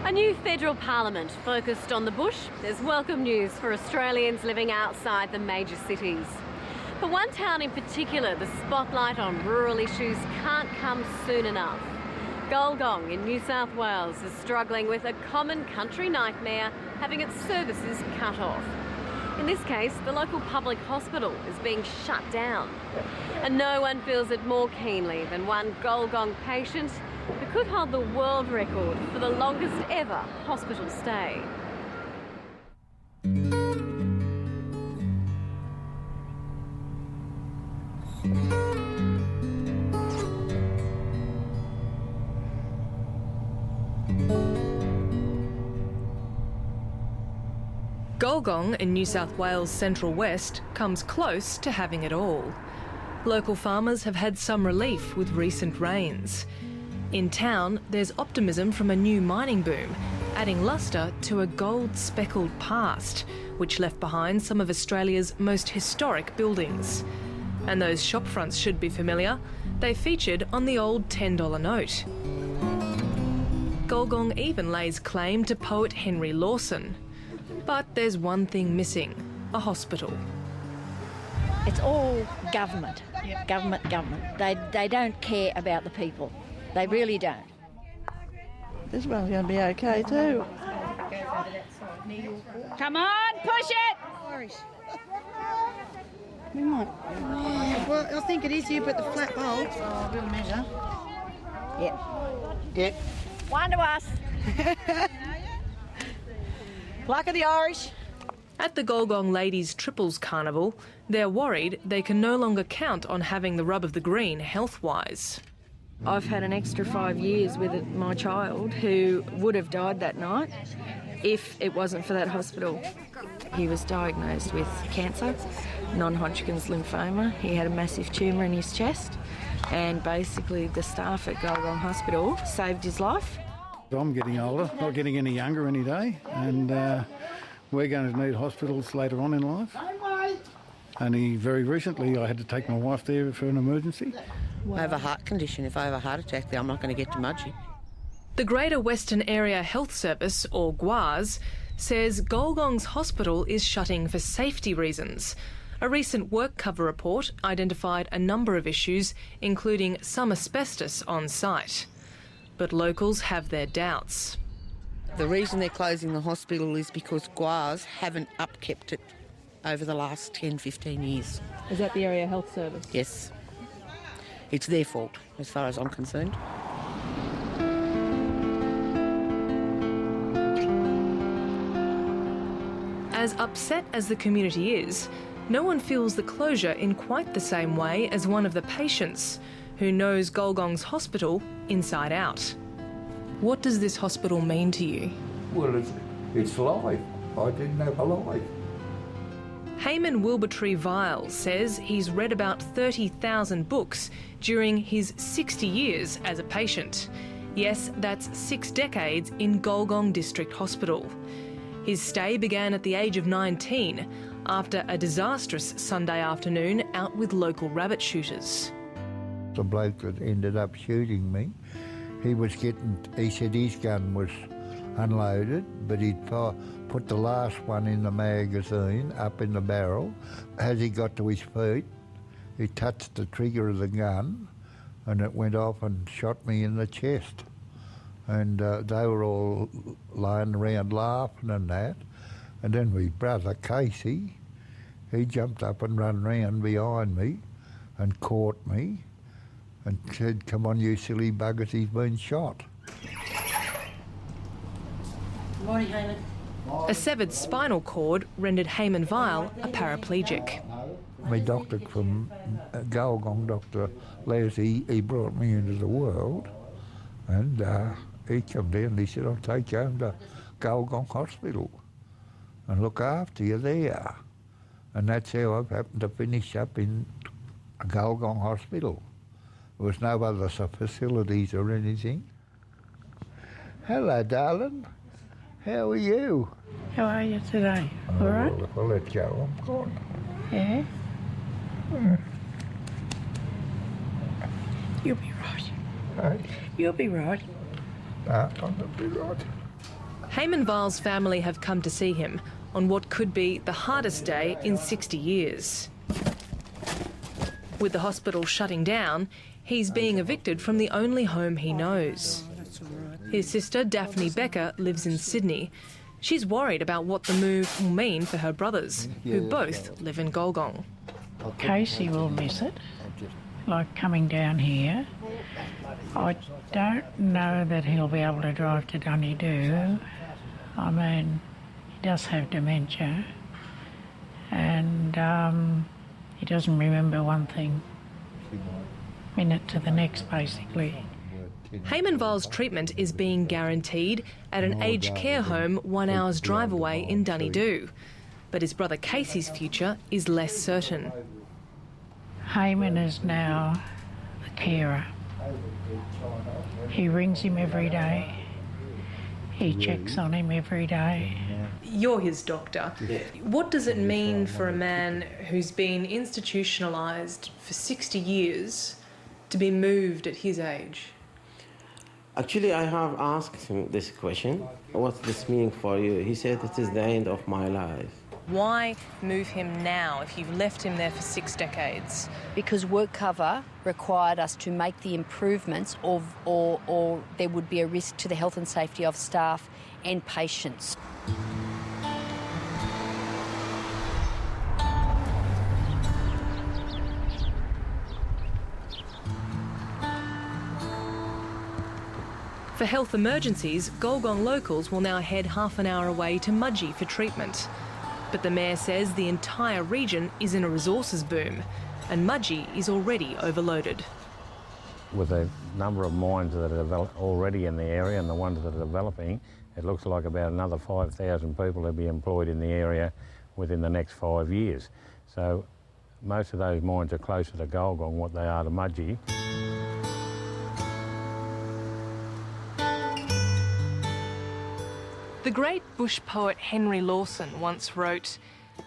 A new federal parliament focused on the bush. There's welcome news for Australians living outside the major cities. For one town in particular, the spotlight on rural issues can't come soon enough. Gulgong in New South Wales is struggling with a common country nightmare, having its services cut off. In this case, the local public hospital is being shut down. And no one feels it more keenly than one Gulgong patient who could hold the world record for the longest ever hospital stay. Gulgong in New South Wales' Central West comes close to having it all. Local farmers have had some relief with recent rains. In town, there's optimism from a new mining boom, adding lustre to a gold-speckled past, which left behind some of Australia's most historic buildings. And those shop fronts should be familiar. They featured on the old $10 note. Gulgong even lays claim to poet Henry Lawson. But there's one thing missing: a hospital. It's all government, government. They don't care about the people. They really don't. This one's going to be okay too. Come on, push it! We might. Well, I think it is you, but the flat bowl. Oh, we'll measure. Yep. Yep. One to us. Luck of the Irish. At the Gulgong Ladies Triples Carnival, they're worried they can no longer count on having the rub of the green health-wise. I've had an extra 5 years with my child who would have died that night if it wasn't for that hospital. He was diagnosed with cancer, non-Hodgkin's lymphoma. He had a massive tumour in his chest, and basically the staff at Gulgong Hospital saved his life. I'm getting older, not getting any younger any day, and we're going to need hospitals later on in life. Only very recently I had to take my wife there for an emergency. I have a heart condition. If I have a heart attack there, I'm not going to get to Mudgee. The Greater Western Area Health Service, or GWAS, says Gulgong's hospital is shutting for safety reasons. A recent work cover report identified a number of issues, including some asbestos on site. But locals have their doubts. The reason they're closing the hospital is because GWAS haven't upkept it over the last 10, 15 years. Is that the Area Health Service? Yes. It's their fault, as far as I'm concerned. As upset as the community is, no one feels the closure in quite the same way as one of the patients, who knows Gulgong's hospital inside out. What does this hospital mean to you? Well, it's life. I didn't have a life. Heyman Wilbertree-Viles says he's read about 30,000 books during his 60 years as a patient. Yes, that's 6 decades in Gulgong District Hospital. His stay began at the age of 19 after a disastrous Sunday afternoon out with local rabbit shooters. The bloke that ended up shooting me, he said his gun was unloaded, but he'd put the last one in the magazine up in the barrel. As he got to his feet, he touched the trigger of the gun and it went off and shot me in the chest. And they were all lying around laughing and that. And then my brother Casey, he jumped up and ran round behind me and caught me and said, "Come on, you silly buggers, he's been shot." Good morning, Heyman. A severed spinal cord rendered Heyman Vile a paraplegic. My doctor from Gulgong, Dr. Leslie, he brought me into the world, and he come down and he said, "I'll take you home to Gulgong Hospital and look after you there." And that's how I've happened to finish up in Gulgong Hospital. There was no other facilities or anything. Hello, darling. How are you? How are you today? All right? Well, if I let go, I'm gone. Yeah? You'll be right. Hey? You'll be right. Hayman-Val's family have come to see him on what could be the hardest day in 60 years. With the hospital shutting down, he's being evicted from the only home he knows. His sister, Daphne Becker, lives in Sydney. She's worried about what the move will mean for her brothers, who both live in Gulgong. Casey will miss it, like coming down here. I don't know that he'll be able to drive to Dunedoo. I mean, he does have dementia, and he doesn't remember one thing, minute to the next, basically. Hayman-Val's treatment is being guaranteed at an aged care home 1 hour's drive away in Dunedoo. But his brother Casey's future is less certain. Hayman is now the carer. He rings him every day. He checks on him every day. You're his doctor. Yeah. What does it mean for a man who's been institutionalised for 60 years to be moved at his age? Actually, I have asked him this question. What's this mean for you? He said it is the end of my life. Why move him now if you've left him there for 6 decades? Because work cover required us to make the improvements or there would be a risk to the health and safety of staff and patients. For health emergencies, Gulgong locals will now head half an hour away to Mudgee for treatment. But the mayor says the entire region is in a resources boom, and Mudgee is already overloaded. With the number of mines that are already in the area and the ones that are developing, it looks like about another 5,000 people will be employed in the area within the next 5 years. So most of those mines are closer to Gulgong what they are to Mudgee. The great bush poet Henry Lawson once wrote,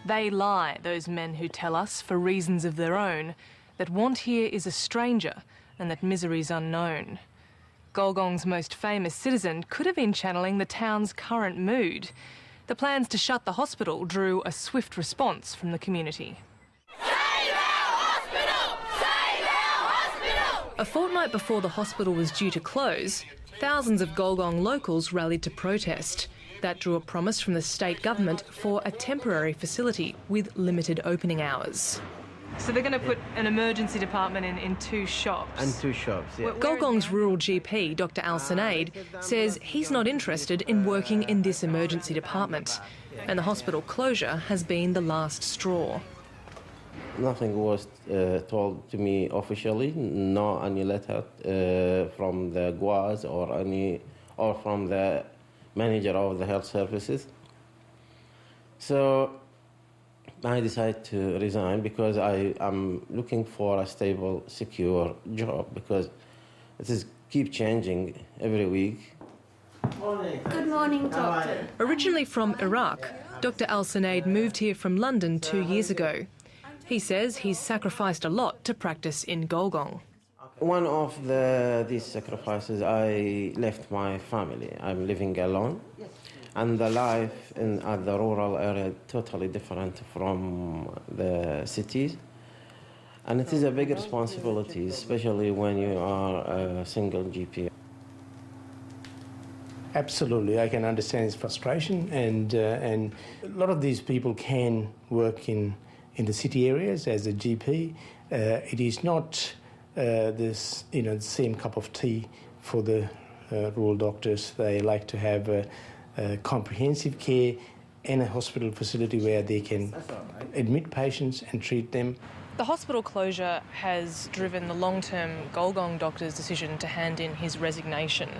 "They lie, those men who tell us, for reasons of their own, that want here is a stranger and that misery's unknown." Gulgong's most famous citizen could have been channeling the town's current mood. The plans to shut the hospital drew a swift response from the community. Save our hospital! Save our hospital! A fortnight before the hospital was due to close, thousands of Gulgong locals rallied to protest. That drew a promise from the state government for a temporary facility with limited opening hours. So they're going to put an emergency department in 2 shops? And 2 shops, yeah. Gulgong's rural GP, Dr Alseneid, says he's not interested in working in this emergency department, and the hospital closure has been the last straw. Nothing was told to me officially, no any letter from the GWAS or from the manager of the health services. So I decided to resign because I am looking for a stable, secure job because it is keep changing every week. Good morning, doctor. Originally from Iraq, Dr Alseneid moved here from London 2 years ago. He says he's sacrificed a lot to practice in Gulgong. One of these sacrifices, I left my family. I'm living alone. And the life at the rural area totally different from the cities. And it is a big responsibility, especially when you are a single GP. Absolutely, I can understand his frustration, and a lot of these people can work in the city areas as a GP. It is not the same cup of tea for the rural doctors. They like to have comprehensive care and a hospital facility where they can admit patients and treat them. The hospital closure has driven the long-term Gulgong doctor's decision to hand in his resignation.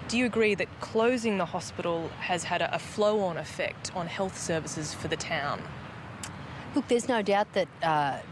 Do you agree that closing the hospital has had a flow-on effect on health services for the town? Look, there's no doubt that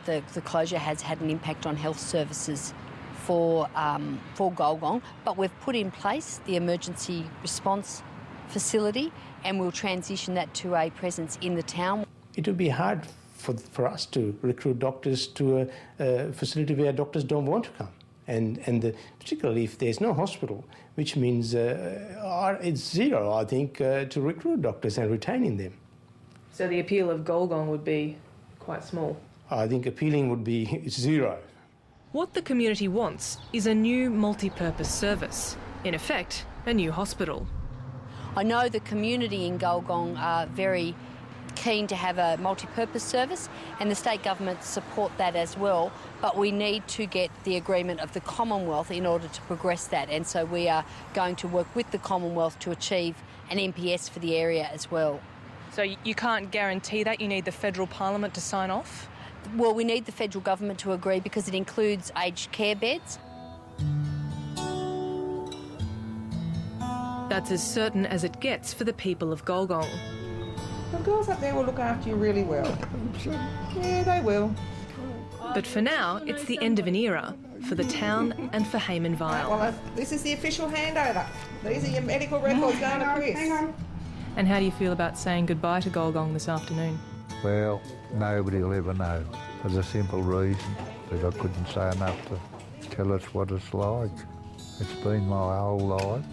the closure has had an impact on health services for Gulgong, but we've put in place the emergency response facility and we'll transition that to a presence in the town. It would be hard for us to recruit doctors to a facility where doctors don't want to come. And particularly if there's no hospital, which means it's zero, I think, to recruit doctors and retaining them. So the appeal of Gulgong would be quite small? I think appealing would be zero. What the community wants is a new multi-purpose service. In effect, a new hospital. I know the community in Gulgong are very keen to have a multi-purpose service, and the state government support that as well, but we need to get the agreement of the Commonwealth in order to progress that, and so we are going to work with the Commonwealth to achieve an MPS for the area as well. So you can't guarantee that? You need the federal parliament to sign off? Well, we need the federal government to agree because it includes aged care beds. That's as certain as it gets for the people of Gulgong. The girls up there will look after you really well. Yeah, they will. But for now, it's the end of an era for the town and for Heyman Vile. Well, this is the official handover. These are your medical records going to Chris. Hang on. And how do you feel about saying goodbye to Gulgong this afternoon? Well, nobody will ever know, for the simple reason that I couldn't say enough to tell us what it's like. It's been my whole life.